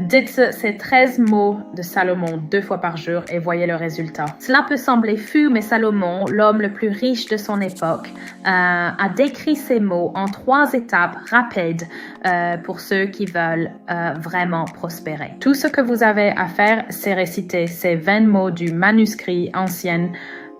Dites ces 13 mots de Salomon 2 fois par jour et voyez le résultat. Cela peut sembler fou, mais Salomon, l'homme le plus riche de son époque, a décrit ces mots en 3 étapes rapides pour ceux qui veulent vraiment prospérer. Tout ce que vous avez à faire, c'est réciter ces 20 mots du manuscrit ancien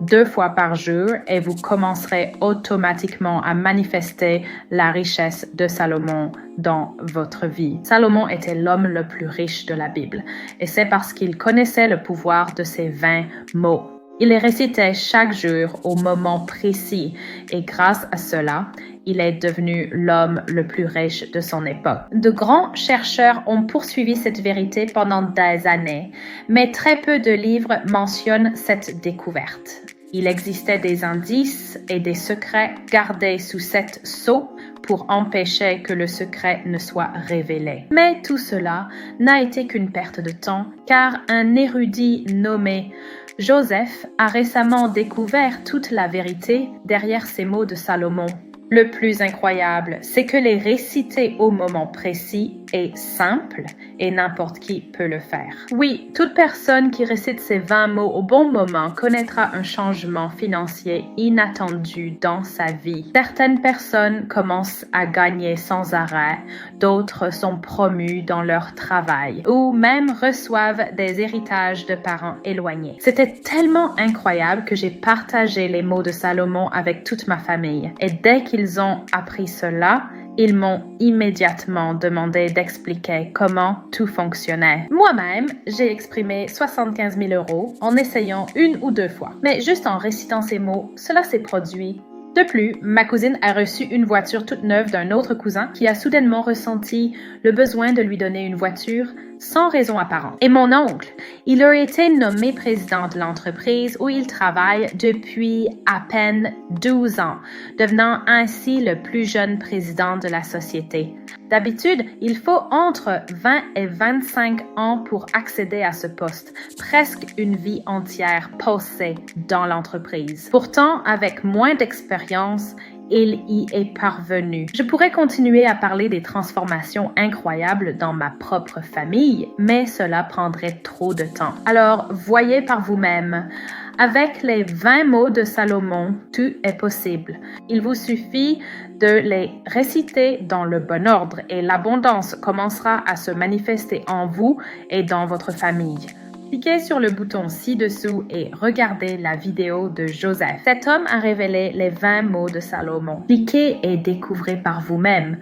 2 fois par jour et vous commencerez automatiquement à manifester la richesse de Salomon dans votre vie. Salomon était l'homme le plus riche de la Bible et c'est parce qu'il connaissait le pouvoir de ces 20 mots. Il les récitait chaque jour au moment précis et grâce à cela, il est devenu l'homme le plus riche de son époque. De grands chercheurs ont poursuivi cette vérité pendant des années, mais très peu de livres mentionnent cette découverte. Il existait des indices et des secrets gardés sous cet sceau pour empêcher que le secret ne soit révélé. Mais tout cela n'a été qu'une perte de temps, car un érudit nommé Joseph a récemment découvert toute la vérité derrière ces mots de Salomon. Le plus incroyable, c'est que les réciter au moment précis est simple et n'importe qui peut le faire. Oui, toute personne qui récite ces 20 mots au bon moment connaîtra un changement financier inattendu dans sa vie. Certaines personnes commencent à gagner sans arrêt, d'autres sont promues dans leur travail ou même reçoivent des héritages de parents éloignés. C'était tellement incroyable que j'ai partagé les mots de Salomon avec toute ma famille et dès qu'ils ont appris cela, ils m'ont immédiatement demandé d'expliquer comment tout fonctionnait. Moi-même, j'ai exprimé 75 000 € en essayant 1 ou 2 fois. Mais juste en récitant ces mots, cela s'est produit. De plus, ma cousine a reçu une voiture toute neuve d'un autre cousin qui a soudainement ressenti le besoin de lui donner une voiture sans raison apparente. Et mon oncle, il a été nommé président de l'entreprise où il travaille depuis à peine 12 ans, devenant ainsi le plus jeune président de la société. D'habitude, il faut entre 20 et 25 ans pour accéder à ce poste, presque une vie entière passée dans l'entreprise. Pourtant, avec moins d'expérience, il y est parvenu. Je pourrais continuer à parler des transformations incroyables dans ma propre famille, mais cela prendrait trop de temps. Alors, voyez par vous-même. Avec les 20 mots de Salomon, tout est possible. Il vous suffit de les réciter dans le bon ordre et l'abondance commencera à se manifester en vous et dans votre famille. Cliquez sur le bouton ci-dessous et regardez la vidéo de Joseph. Cet homme a révélé les 20 mots de Salomon. Cliquez et découvrez par vous-même.